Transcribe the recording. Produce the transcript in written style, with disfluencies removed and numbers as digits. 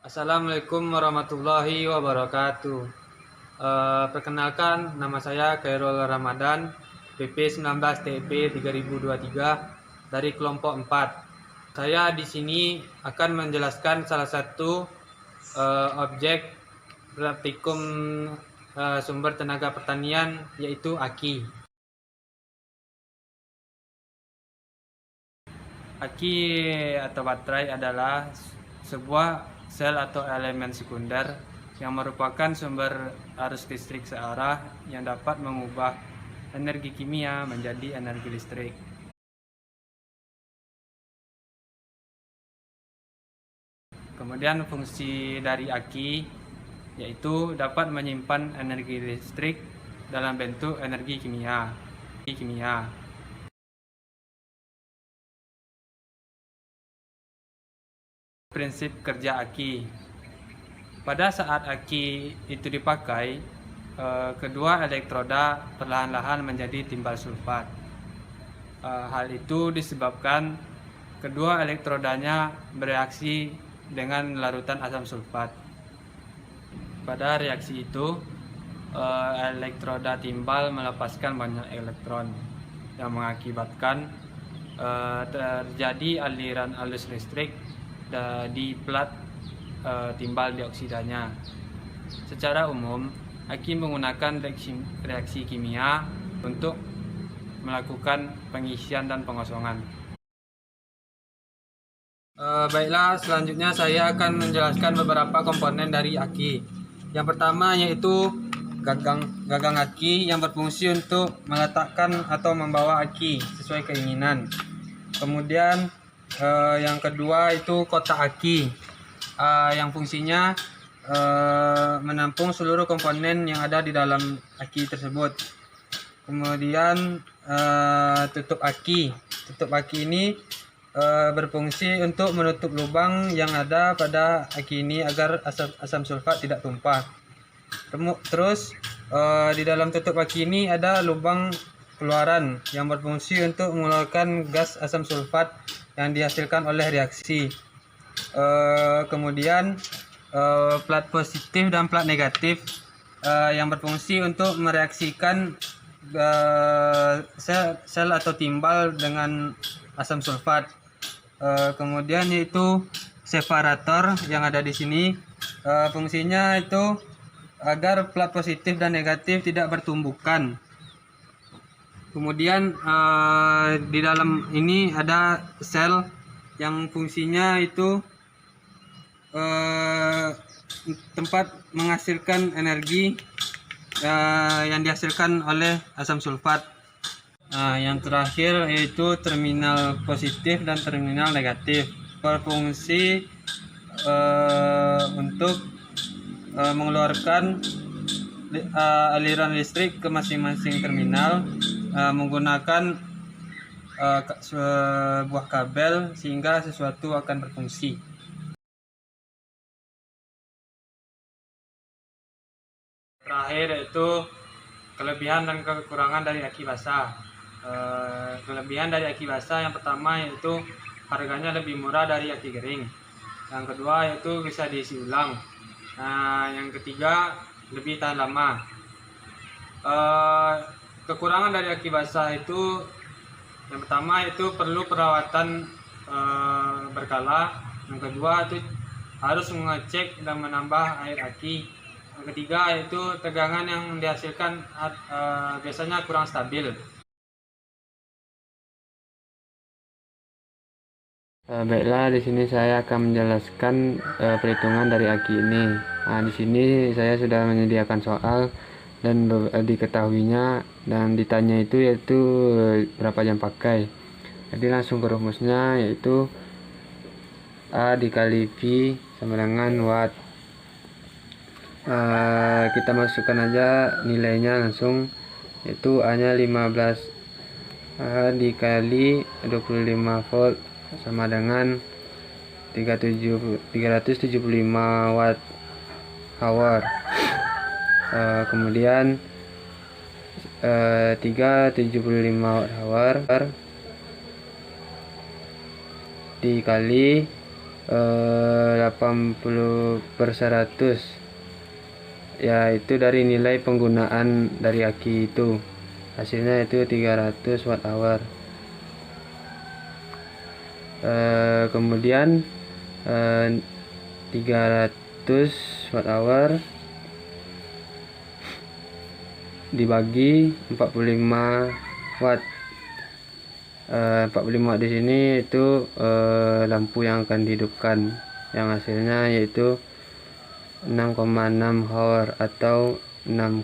Assalamualaikum warahmatullahi wabarakatuh. Perkenalkan, nama saya Khairul Ramadan, PP 19 TP 3023 dari kelompok 4. Saya di sini akan menjelaskan salah satu objek praktikum sumber tenaga pertanian, yaitu aki. Aki atau baterai adalah sebuah sel atau elemen sekunder yang merupakan sumber arus listrik searah yang dapat mengubah energi kimia menjadi energi listrik. Kemudian fungsi dari aki yaitu dapat menyimpan energi listrik dalam bentuk energi kimia. Prinsip kerja aki. Pada saat aki itu dipakai, kedua elektroda perlahan-lahan menjadi timbal sulfat. Hal itu disebabkan kedua elektrodanya bereaksi dengan larutan asam sulfat. Pada reaksi itu, elektroda timbal melepaskan banyak elektron yang mengakibatkan terjadi aliran arus listrik di plat timbal dioksidanya. Secara umum, aki menggunakan reaksi kimia untuk melakukan pengisian dan pengosongan. Baiklah, selanjutnya saya akan menjelaskan beberapa komponen dari aki. Yang pertama yaitu gagang aki yang berfungsi untuk meletakkan atau membawa aki sesuai keinginan. Kemudian yang kedua itu kotak aki yang fungsinya menampung seluruh komponen yang ada di dalam aki tersebut. Kemudian tutup aki ini berfungsi untuk menutup lubang yang ada pada aki ini agar asam sulfat tidak tumpah. Terus di dalam tutup aki ini ada lubang keluaran yang berfungsi untuk mengeluarkan gas asam sulfat yang dihasilkan oleh reaksi. Kemudian plat positif dan plat negatif yang berfungsi untuk mereaksikan sel atau timbal dengan asam sulfat. Kemudian yaitu separator yang ada di sini, fungsinya itu agar plat positif dan negatif tidak bertumbukan. Kemudian di dalam ini ada sel yang fungsinya itu tempat menghasilkan energi yang dihasilkan oleh asam sulfat. Yang terakhir yaitu terminal positif dan terminal negatif, berfungsi untuk mengeluarkan aliran listrik ke masing-masing terminal menggunakan sebuah kabel sehingga sesuatu akan berfungsi. Terakhir yaitu kelebihan dan kekurangan dari aki basah. Kelebihan dari aki basah yang pertama yaitu harganya lebih murah dari aki kering. Yang kedua yaitu bisa diisi ulang. Yang ketiga lebih tahan lama. Kekurangan dari aki basah itu yang pertama itu perlu perawatan berkala. Yang kedua itu harus mengecek dan menambah air aki. Yang ketiga yaitu tegangan yang dihasilkan biasanya kurang stabil. Baiklah, di sini saya akan menjelaskan perhitungan dari aki ini. Di sini saya sudah menyediakan soal dan diketahuinya dan ditanya itu yaitu berapa jam pakai. Jadi langsung ke rumusnya, yaitu A dikali V sama dengan watt. Kita masukkan aja nilainya langsung, yaitu A nya 15 dikali 25 volt sama dengan 375 watt hour. Kemudian 375 watt hour dikali 80/100, yaitu dari nilai penggunaan dari aki itu. Hasilnya itu 300 watt hour. Kemudian 300 watt hour dibagi 45 watt. 45 watt di sini itu lampu yang akan dihidupkan, yang hasilnya yaitu 6,6 hour atau 6